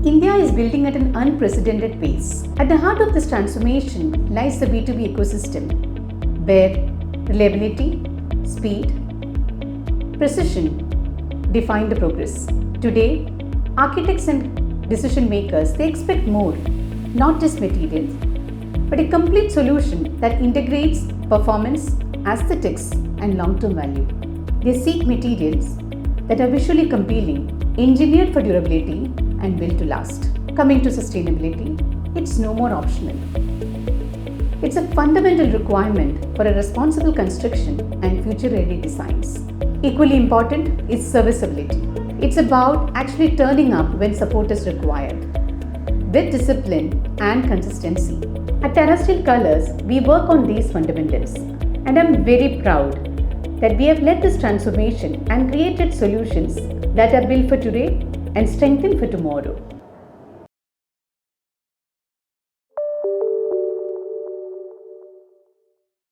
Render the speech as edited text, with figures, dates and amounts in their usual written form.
India is building at an unprecedented pace. At the heart of this transformation lies the B2B ecosystem, where reliability, speed, precision define the progress. Today, architects and decision makers, they expect more, not just materials, but a complete solution that integrates performance, aesthetics, and long-term value. They seek materials that are visually compelling, engineered for durability, and built to last. Coming to sustainability, it's no more optional. It's a fundamental requirement for a responsible construction and future-ready designs. Equally important is serviceability. It's about actually turning up when support is required, with discipline and consistency. At Terrestrial Colors, we work on these fundamentals, and I'm very proud that we have led this transformation and created solutions that are built for today and strengthened for tomorrow.